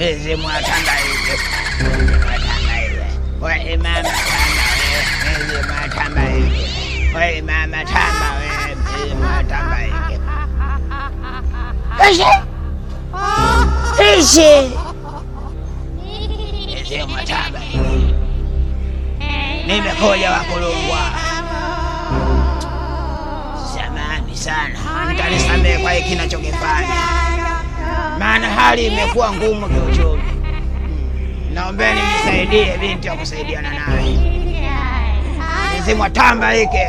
mizimu ya tamba ile. Wewe mama tamba wewe, mizimu ya tamba ile. Wewe mama tamba wewe, mizimu ya tamba ile. Ishi. Mizimu ya tamba ile. Nimekuja wakulungwa. Samahani sana, mtanisamehe kwa hiki ninachokifanya, maana hali imekuwa ngumu kiuchumi. Naombeni mnisaidie binti wa kusaidiana naye. Mizimu tamba hiki.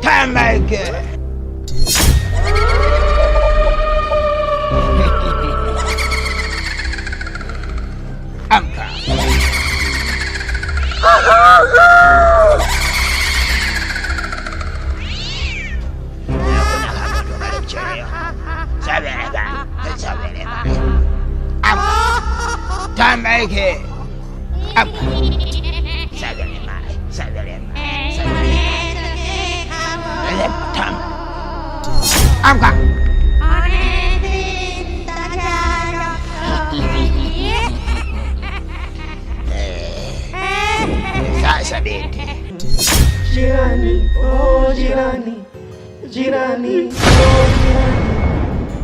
Tamba hiki. Amka. Tamba hiki. Amka. Amka. Sasa binti. Jirani, oh jirani. Jirani, oh jirani.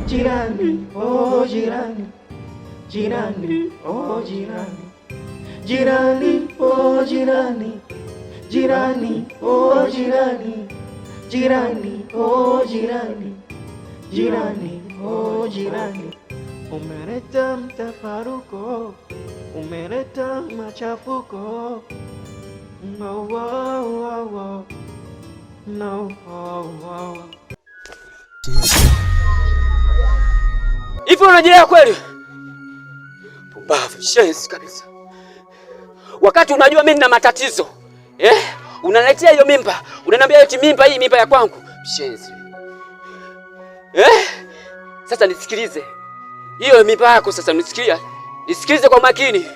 Jirani, oh jirani. Jirani, oh jirani. Jirani, oh jirani. Jirani, oh jirani. Jirani, oh jirani. Jirani, oh jirani. Umeleta mtafaruko, umeleta machafuko. No, oh, oh, oh. No, oh, oh. Hivi unajielewa kweli? Pumbavu, shenzi kabisa. Wakati unajua mimi nina matatizo, unaletea hiyo mimba. Unaniambia eti mimba hii mimba ya kwangu. Shenzi. Sasa nisikilize. Hiyo mimba yako sasa nisikia. Nisikilize kwa makini.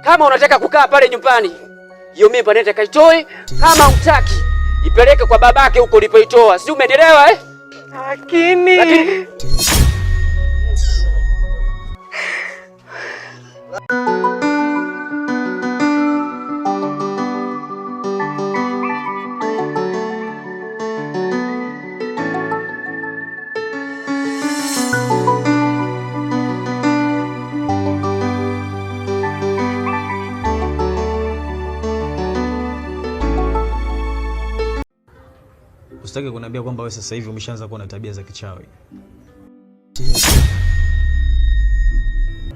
Kama unataka kukaa pale nyumbani, hiyo mimba nenda kaitoe. Kama hutaki, ipeleke kwa babake huko ulipoitoa. Si umenielewa Lakini Usitake kuniambia kwamba wewe sasa hivi umeshaanza kuwa na tabia za kichawi.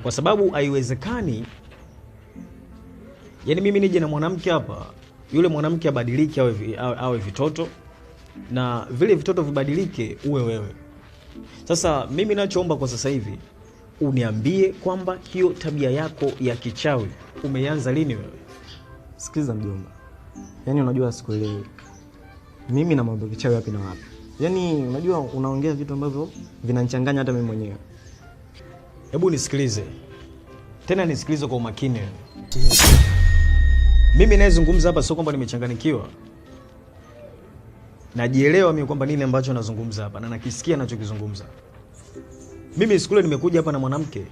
Kwa sababu haiwezekani, yaani mimi nije na mwanamke hapa, yule mwanamke abadilike awe vitoto, na vile vitoto vibadilike uwe wewe. Sasa mimi nachoomba kwa sasa hivi, uniambie kwamba hiyo tabia yako ya kichawi umeanza lini wewe? Sikiliza mjomba. Yaani unajua sikuelewi. Mimi na mambo kichawi wapi na wapi? Yaani unajua unaongea vitu ambavyo vinanichanganya hata mimi mwenyewe. Hebu nisikilize. Tena nisikilize kwa umakini. Mimi nazungumza hapa sio kwamba nimechanganyikiwa. Najielewa mimi kwamba nini ambacho nazungumza hapa na nakisikia ninachokizungumza. Mimi sikule nimekuja hapa na mwanamke.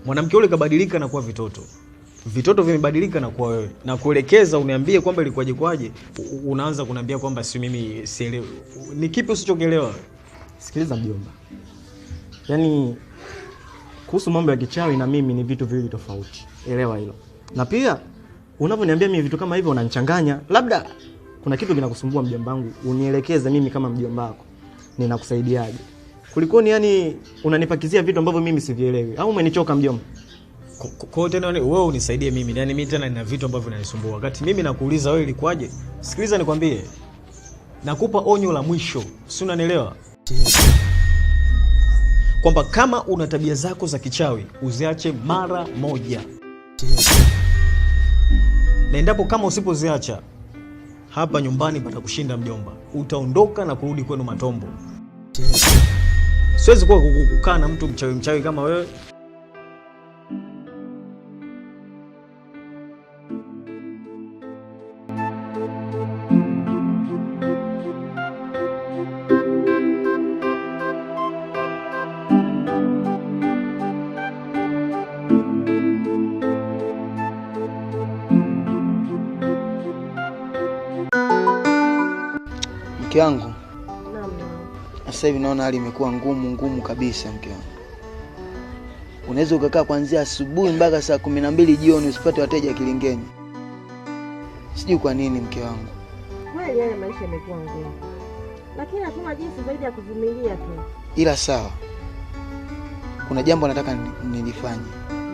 Mwanamke yule kabadilika na kuwa vitoto. Vitoto vimebadilika na kuwa wewe. Na kuelekeza uniambie kwamba ilikuwaje kwaje, unaanza kuniambia kwamba si mimi sielewi. Ni kipi usichokielewa? Sikiliza mjomba. Yaani kuhusu mambo ya kichawi na mimi ni vitu viwili tofauti. Elewa hilo. Na pia unavyoniambia mimi vitu kama hivyo unanichanganya. Labda kuna kitu kinakusumbua mjomba wangu, unielekeze mimi kama mjomba wako. Ninakusaidiaje? Kulikoni yani unanipakizia vitu ambavyo mimi sivielewi. Au umenichoka mjomba? Kwa tena wewe unisaidie mimi. Yaani mimi tena nina vitu ambavyo vinanisumbua. Wakati mimi nakuuliza wewe ilikuwaje? Sikiliza nikwambie. Nakupa onyo la mwisho. Si unanielewa? Kwamba kama una tabia zako za kichawi, uziache mara moja. Na endapo kama usipoziacha, hapa nyumbani patakushinda mjomba. Utaondoka na kurudi kwenu Matombo. Siwezi kuwa kukaa na mtu mchawi kama wewe. Mke wangu, Naam. sasa hivi naona hali imekuwa ngumu kabisa mke wangu. Unaweza ukakaa kuanzia asubuhi mpaka saa 12 jioni usipate wateja kilingeni. Sijui kwa nini mke wangu. Kweli haya maisha yamekuwa ngumu. Lakini hatuna jinsi zaidi ya kuvumilia tu. Ila sawa. Kuna jambo nataka nilifanye.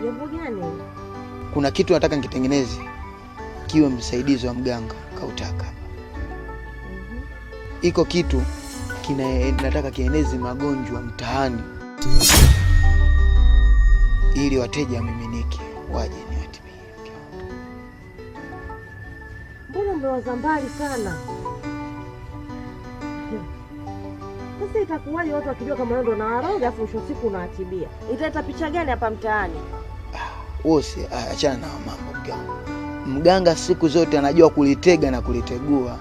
Jambo gani? Kuna kitu nataka nikitengeneze kiwe msaidizi wa mganga kautaka. Iko kitu nataka kieneze magonjwa mtaani ili wateja miminiki waje niwatibie. Mbona umewaza mbali sana? Sasa itakuwaje watu wakijua kama wewe ndo unawaroga afu mwisho siku unawatibia? Italeta picha gani hapa mtaani? Wose, achana na mambo mganga. Mganga siku zote anajua kulitega na kulitegua.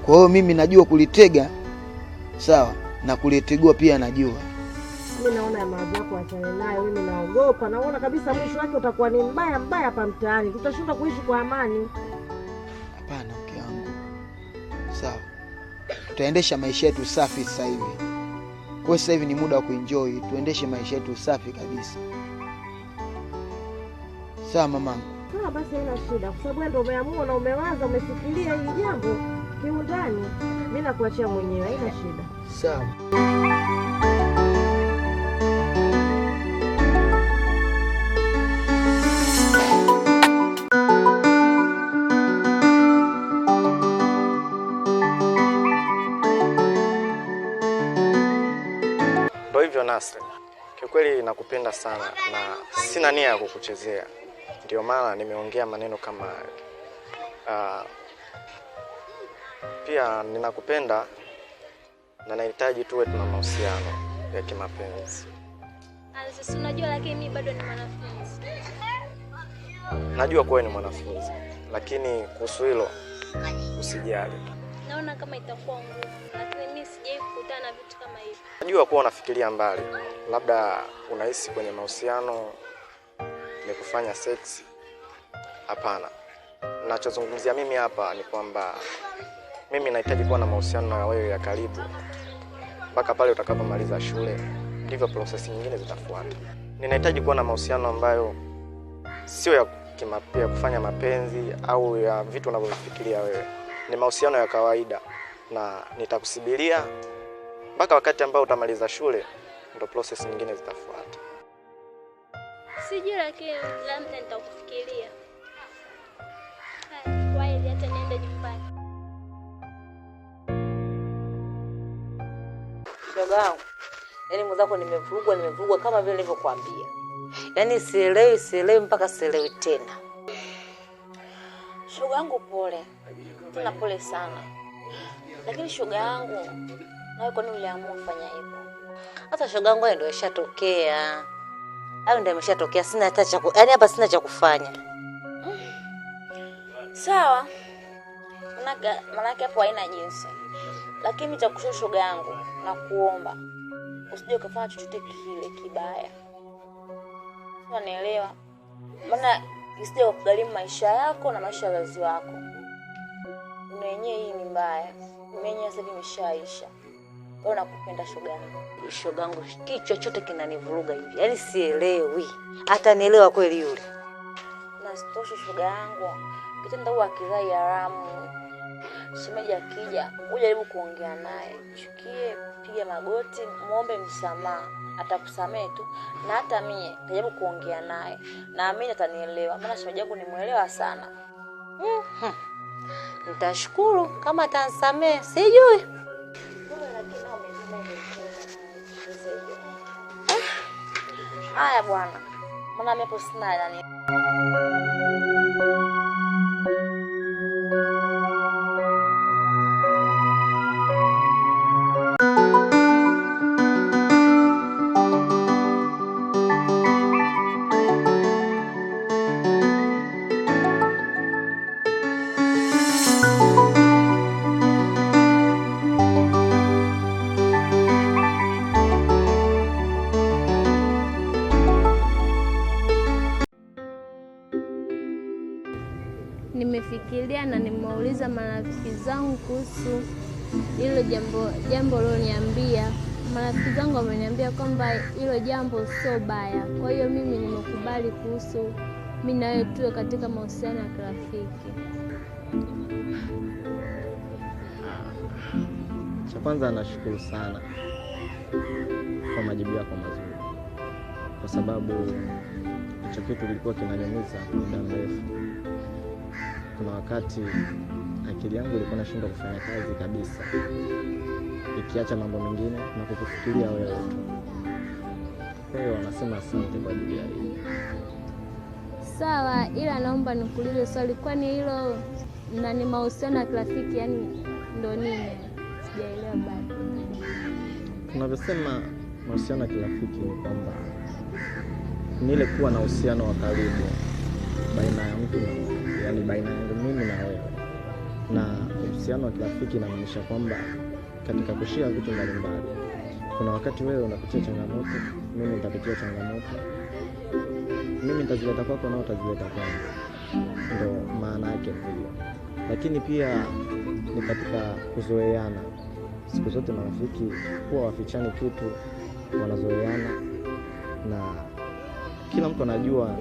Kwa hiyo mimi najua kulitega, sawa, na kulitegua pia najua. Mimi naona ya mawazo yako achane nayo, mimi naogopa. Naona kabisa mwisho wake utakuwa ni mbaya hapa mtaani. Tutashindwa kuishi kwa amani. Hapana mke wangu. Sawa. Tutaendesha maisha yetu safi sasa hivi. Kwa sasa hivi ni muda wa kuenjoy, tuendeshe maisha yetu safi kabisa. Sawa mamangu. Sawa basi haina shida. Kwa sababu ndio umeamua na umewaza, umefikiria hili jambo kiundani. Mimi nakuachia mwenyewe, haina shida. Sawa. Ndio hivyo Nasri. Kiukweli nakupenda sana na sina nia ya kukuchezea. Ndio maana nimeongea maneno kama pia ninakupenda na nahitaji tuwe tuna mahusiano ya kimapenzi. Sasa unajua, lakini mimi bado ni mwanafunzi. Najua kuwa ni mwanafunzi, lakini kuhusu hilo usijali. Naona kama itakuwa ngumu, lakini mimi sijai kukutana na vitu kama hivi. Najua kuwa unafikiria mbali. Labda unahisi kwenye mahusiano ni kufanya sex. Hapana. Ninachozungumzia mimi hapa ni kwamba mimi nahitaji kuwa na mahusiano na wewe ya karibu mpaka pale utakapomaliza shule, ndivyo process nyingine zitafuata. Ninahitaji kuwa na mahusiano ambayo sio ya kufanya mapenzi au ya vitu unavyofikiria wewe. Ni mahusiano ya kawaida na nitakusubiria mpaka wakati ambao utamaliza shule, ndio process nyingine zitafuata. Sijui, lakini labda nitakufikiria. Kweli hata niende nyumbani. Shoga yangu, yaani mwenzako nimevurugwa kama vile nilivyokuambia. Yaani sielewi mpaka sielewi tena. Shoga yangu pole. Tena pole sana. Lakini shoga yangu, nawe kwa nini uliamua kufanya hivyo? Hata shoga yangu ndio ishatokea. Hayo ndio imeshatokea, sina hata yaani hapa sina cha kufanya. Sawa. Manake hapo haina jinsi. Lakini nitakushauri shoga yangu na kuomba usije ukafanya chochote kile kibaya. Unanielewa? Maana isije kugharimu maisha yako na maisha ya wazazi wako. Mwenyewe hii ni mbaya. Mwenyewe sasa imeshaisha. Wewe nakupenda shoga yangu. Shoga yangu kichwa chote kinanivuruga hivi. Yaani sielewi. Hata nielewa kweli yule. Na sitoshe shoga yangu. Kitendo huwa kidhai haramu. Shemeji akija, ujaribu kuongea naye. Chukie, piga magoti, muombe msamaha. Atakusamehe tu. Na hata mimi nitajaribu kuongea naye. Naamini atanielewa. Maana shemeji yangu nimuelewa sana. Nitashukuru kama atanisamehe. Sijui. Haya bwana. Maana mimi hapo sina nani. marafiki zangu kuhusu hilo jambo liloniambia. Marafiki zangu wameniambia kwamba hilo jambo sio baya. Kwa hiyo mimi nimekubali kuhusu mimi na wewe tuwe katika mahusiano ya kirafiki. Cha kwanza nashukuru sana kwa majibu yako mazuri, kwa sababu hicho kitu kilikuwa kinaniumiza muda mrefu. Kuna wakati akili yangu ilikuwa inashindwa kufanya kazi kabisa, ikiacha mambo mengine na kukufikiria wewe tu. Kwa hiyo nasema asante kwa ajili ya hilo. Sawa, ila naomba nikuulize swali, kwani hilo na ni mahusiano ya kirafiki, yani ndo nini? Sijaelewa bado. Tunavyosema mahusiano ya kirafiki ni kwamba ni ile kuwa na uhusiano wa karibu baina ya mtu na mtu, yani baina yangu mimi na wewe. Na uhusiano wa kirafiki inamaanisha kwamba katika kushia vitu mbalimbali, kuna wakati wewe unapitia changamoto, mimi nitapitia changamoto, mimi nitazileta kwako na utazileta kwangu. Ndio maana yake hiyo. Lakini pia ni katika kuzoeana. Siku zote marafiki huwa wafichani kitu, wanazoeana na kila mtu anajua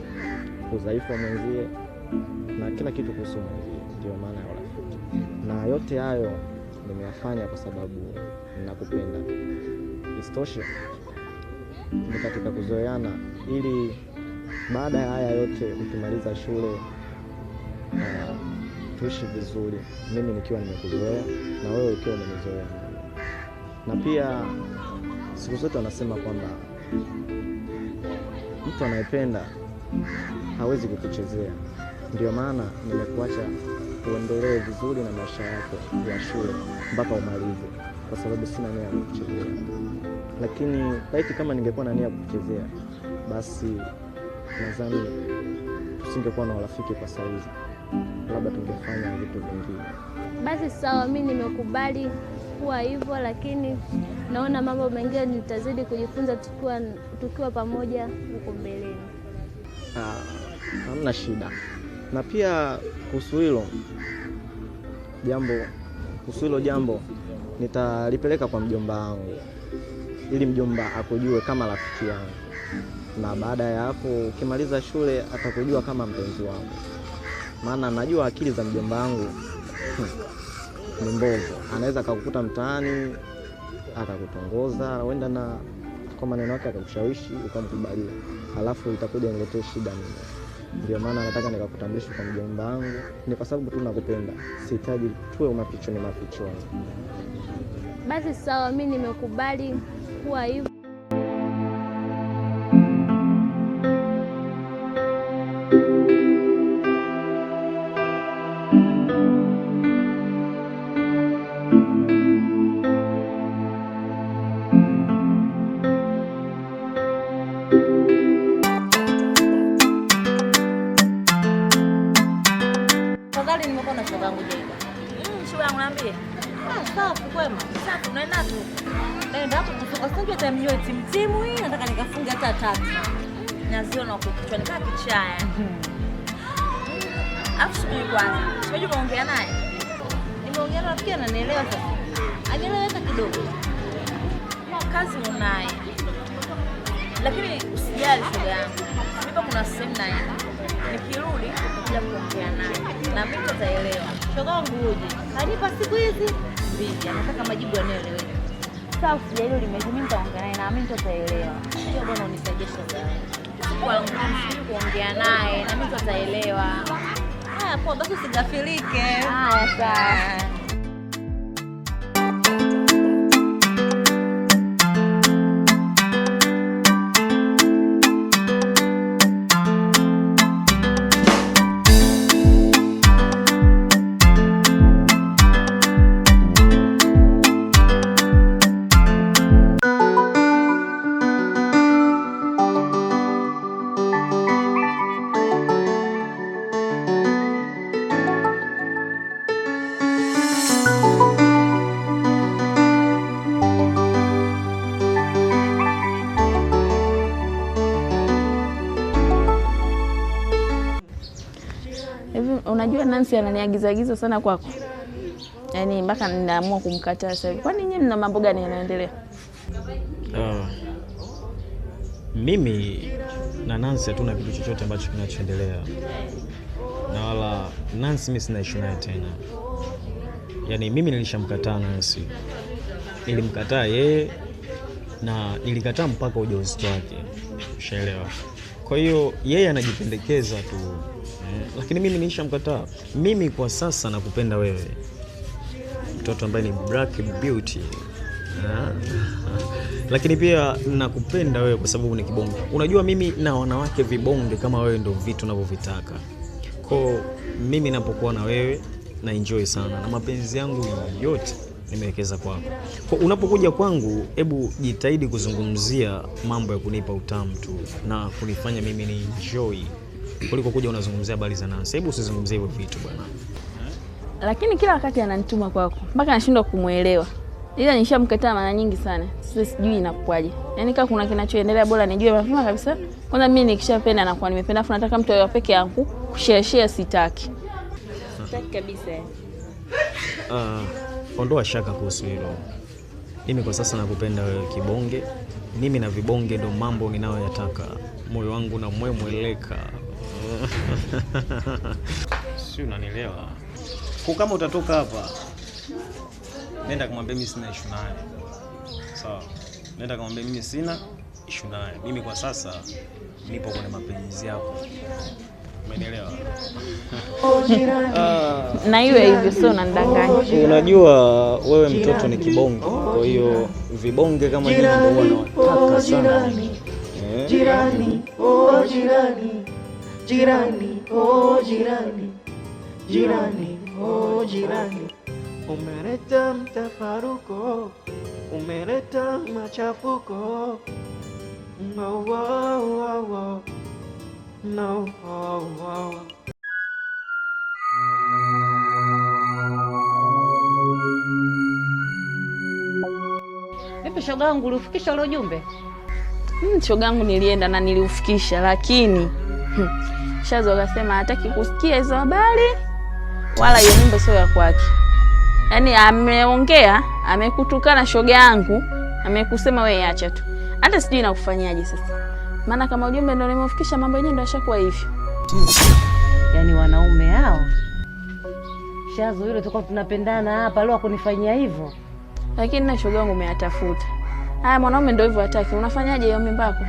udhaifu wa mwenzie na kila kitu kuhusu mwenzie. Ndio maana ya urafiki, na yote hayo nimeyafanya kwa sababu ninakupenda. Isitoshe ni katika kuzoeana, ili baada ya haya yote ukimaliza shule tuishi vizuri, mimi nikiwa nimekuzoea na wewe ukiwa umenizoea. Na pia siku zote wanasema kwamba mtu anayependa hawezi kukuchezea. Ndio maana nimekuacha uendelee vizuri na maisha yako ya shule mpaka umalize, kwa sababu sina nia ya kukuchezea. Lakini laiti kama ningekuwa na nia ya kukuchezea, basi nadhani tusingekuwa na urafiki kwa saizi, labda tungefanya vitu vingine. Basi sawa, mimi nimekubali kuwa hivyo, lakini naona mambo mengine nitazidi kujifunza tukiwa pamoja huko mbeleni. Hamna shida. Na pia kuhusu hilo jambo nitalipeleka kwa mjomba wangu, ili mjomba akujue kama rafiki yangu, na baada ya hapo ukimaliza shule atakujua kama mpenzi wangu. Maana najua akili za mjomba wangu ni mbovu. Anaweza akakukuta mtaani akakutongoza, huenda na kwa maneno yake akakushawishi ukamkubalia, halafu itakuja niletee shida mimi. Ndio maana nataka nikakutambulisha kwa mjomba wangu, ni kwa sababu tu nakupenda. Sihitaji tuwe mafichoni. Basi sawa, mimi nimekubali kuwa hivyo. Tafadhali nimekuwa na shoga yangu Jeda. Shoga yangu niambie. Safi kwema. Safi unaenda tu. Naenda hapo kutoka sasa time yote mtimu hii nataka nikafunge hata 3. Naziona huko kichwani kama kichaya. Afu subiri kwanza. Sijui umeongea naye. Nimeongea naye pia ananielewa sasa. Anielewa hata kidogo. Kazi unaye. Lakini usijali shoga yangu. Nipo kuna sehemu naye. Nikirudi nitakuja kuongea naye na mimi nitaelewa. Shoga wangu uje. Kanipa siku hizi 2, anataka majibu yanayoeleweka. Sawa, sijali limeji, mimi nitaongea naye na mimi nitaelewa. Sio bwana unisaidie shoga yangu. Kwa ngumu kuongea naye na mimi nitaelewa. Haya poa, basi usigafilike. Haya sawa. Hivi unajua Nancy ananiagiza sana kwako. Yaani mpaka ninaamua kumkataa sasa hivi. Kwani nyinyi mna mambo gani yanaendelea? Mimi na Nancy hatuna kitu chochote ambacho kinachoendelea. Na wala Nancy mimi sina issue naye tena. Yaani mimi nilishamkataa Nancy. Nilimkataa yeye na nilikataa mpaka ujauzito wake. Ushaelewa? Kwa hiyo yeye anajipendekeza tu. Lakini mimi nilishamkataa. Mimi kwa sasa nakupenda wewe. Mtoto ambaye ni black beauty. Lakini pia nakupenda wewe kwa sababu ni kibonge. Unajua mimi na wanawake vibonge kama wewe ndio vitu ninavyovitaka. Kwa mimi ninapokuwa na wewe na enjoy sana na mapenzi yangu yote nimewekeza kwako. Kwa unapokuja kwangu, hebu jitahidi kuzungumzia mambo ya kunipa utamu tu na kunifanya mimi ni enjoy kuliko kuja unazungumzia habari za Nancy. Hebu usizungumzie hivyo vitu bwana. Lakini kila wakati ananituma kwako mpaka nashindwa kumuelewa. Ila nishamkataa mara nyingi sana. Sasa sijui inakuwaje. Yaani kama kuna kinachoendelea bora nijue mapema kabisa. Kwanza mimi nikishapenda na kwa nimependa afu nataka mtu awe peke yangu, kushare sitaki. Sitaki kabisa. Ondoa shaka kuhusu hilo. Mimi kwa sasa nakupenda wewe kibonge. Mimi na vibonge ndo mambo ninayoyataka. Moyo wangu na mwemweleka. Si unanielewa? Kwa kama utatoka hapa, nenda kumwambia mimi sina issue naye. Sawa. Nenda kumwambia mimi sina issue naye. Mimi kwa sasa nipo kwenye mapenzi yako. Umenielewa? Na iwe hivyo sio unanidanganya. Unajua wewe mtoto ni kibonge. Kwa hiyo vibonge kama hivi ndio wanataka sana. Jirani, oh jirani. Jirani, oh jirani. Jirani, oh jirani. Umeleta mtafaruko, umeleta machafuko. No, wow, wow, wow. No, wow, wow. Vipi shoga yangu, ulifikisha ule ujumbe? Shoga yangu nilienda na niliufikisha, lakini Shazo akasema hataki kusikia hizo habari wala hiyo nyimbo sio ya kwake. Yaani ameongea, amekutukana shoga yangu, amekusema wewe acha tu. Hata sijui nakufanyaje sasa. Maana kama ujumbe ndio nimeufikisha mambo yenyewe ndio yashakuwa hivyo. Yaani wanaume hao. Shazo yule tulikuwa tunapendana hapa leo kunifanyia hivyo. Lakini na shoga yangu umeyatafuta. Haya mwanaume ndio hivyo hataki. Unafanyaje hiyo mimba yako?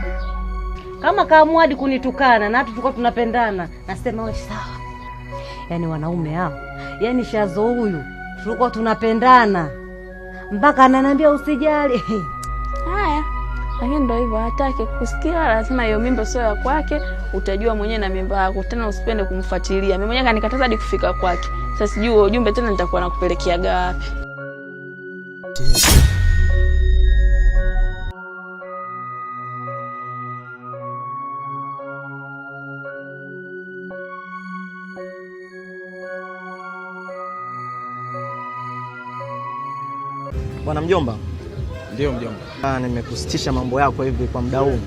Kama kaamua hadi kunitukana na hata tulikuwa tunapendana, nasema wewe sawa. Yaani wanaume hao. Yaani Shazo huyu tulikuwa tunapendana. Mpaka ananiambia usijali. Haya. Lakini ndio hivyo hataki kusikia, lazima hiyo mimba sio ya kwake, utajua mwenyewe na mimba yako, tena usipende kumfuatilia. Mimi mwenyewe kanikataza hadi kufika kwake. Sasa sijui ujumbe tena nitakuwa nakupelekeaga wapi. Bwana mjomba. Ndio mjomba. Nimekusitisha mambo yako hivi kwa muda huu.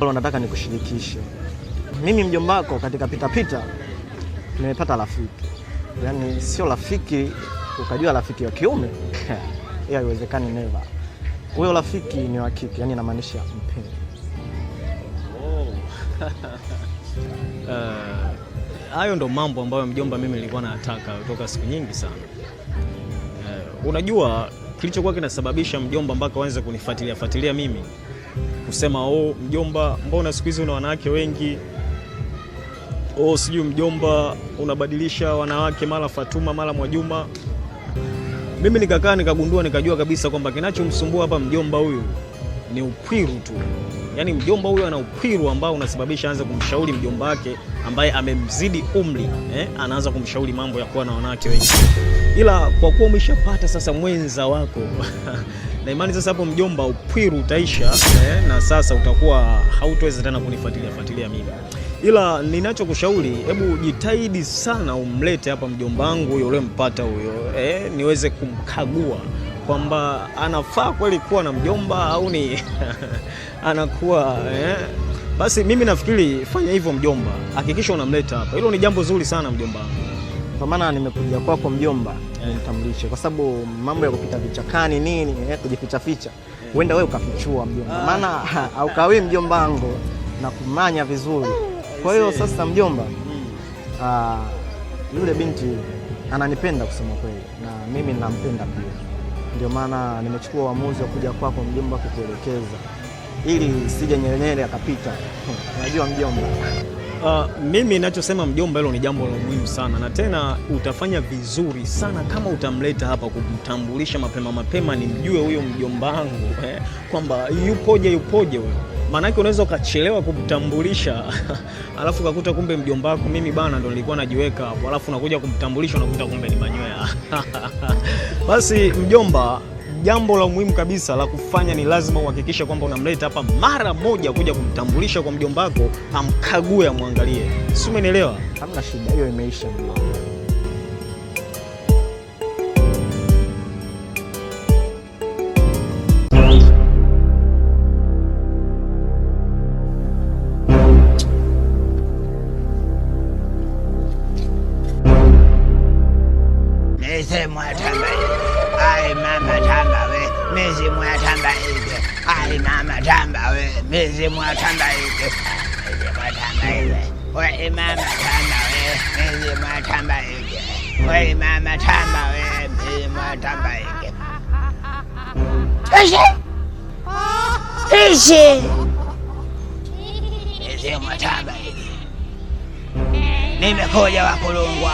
Leo nataka nikushirikishe. Mimi mjomba wako katika pita nimepata rafiki. Yaani sio rafiki ukajua rafiki wa kiume. Hiyo haiwezekani never. Huyo rafiki ni wa kike, yani inamaanisha mpenzi. Hayo ndo mambo ambayo mjomba mimi nilikuwa nataka kutoka siku nyingi sana. Unajua kilichokuwa kinasababisha mjomba mpaka waanze kunifuatilia mimi kusema mjomba mbona siku hizi una wanawake wengi? Sijui mjomba unabadilisha wanawake mara Fatuma mara Mwajuma. Mimi nikakaa nikagundua nikajua kabisa kwamba kinachomsumbua hapa mjomba huyu ni ukwiru tu. Yaani mjomba huyu ana ukwiru ambao unasababisha aanze kumshauri mjomba wake ambaye amemzidi umri, anaanza kumshauri mambo ya kuwa na wanawake wengi. Ila kwa kuwa umeshapata sasa mwenza wako na imani sasa hapo mjomba ukwiru utaisha, na sasa utakuwa hautoweza tena kunifuatilia mimi. Ila ninachokushauri, hebu jitahidi sana umlete hapa mjomba wangu huyo uliyempata huyo, niweze kumkagua kwamba anafaa kweli kuwa na mjomba au ni anakuwa Basi mimi nafikiri fanya hivyo mjomba. Hakikisha unamleta hapa. Hilo ni jambo zuri sana mjomba wangu. Kwa maana nimekuja kwako mjomba, nitambulishe kwa sababu mambo ya kupita vichakani nini, kujificha ficha. Huenda wewe ukafichua mjomba. Maana haukawi mjomba wangu na kumanya vizuri. Kwa hiyo sasa mjomba, yule binti ananipenda kusema kweli na mimi ninampenda pia. Ndio maana nimechukua uamuzi wa kuja kwako mjomba kukuelekeza ili sije nyenyele akapita. Unajua mjomba. Mimi ninachosema mjomba, hilo ni jambo la muhimu sana, na tena utafanya vizuri sana kama utamleta hapa kumtambulisha mapema nimjue huyo mjomba wangu kwamba yupoje huyo. Maanake unaweza ukachelewa kumtambulisha alafu ukakuta kumbe mjomba wako mimi bana ndo nilikuwa najiweka hapo, alafu unakuja kumtambulisha unakuta kumbe ni manywea. Basi mjomba, jambo la muhimu kabisa la kufanya ni lazima uhakikishe kwamba unamleta hapa mara moja kuja kumtambulisha kwa mjomba wako, amkague, amwangalie. Si umenielewa? Hamna shida, hiyo imeisha mjomba. Ai mama tamba we, mizimu ya tamba ike. Ai mama tamba we, mizimu ya tamba ike. Mizimu ya tamba ike. We mama tamba we, mizimu ya tamba ike. We mama tamba we, mizimu ya tamba ike. Ishi mizimu ya tamba ike. Nimekuja Wakulungwa.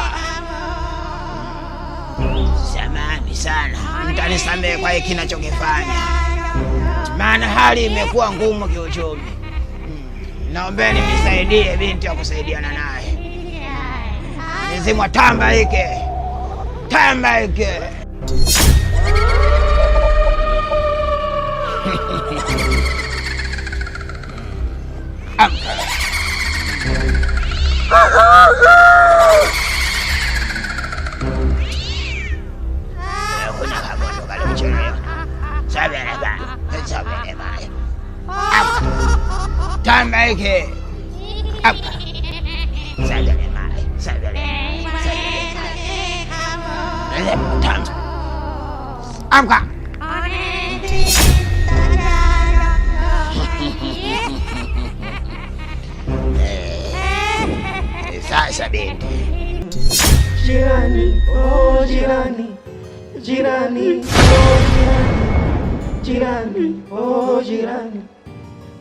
Samahani sana, mtanisamehe kwa hiki ninachokifanya, maana hali imekuwa ngumu kiuchumi. Naombeni nisaidie binti wa kusaidiana naye. Mizimu tamba ike. Tamba ike. Amka. Sasa binti. Jirani, oh jirani. Jirani, oh jirani. Jirani, oh jirani.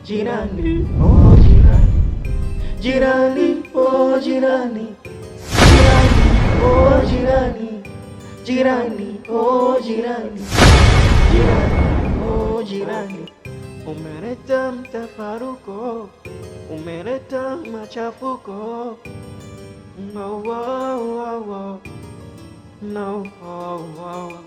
Jirani, oh jirani. Jirani, oh jirani. Jirani, oh jirani. Jirani, oh jirani. Jirani, oh jirani. Umeleta mtafaruko, umeleta machafuko. No, oh, oh, oh. No, oh, oh.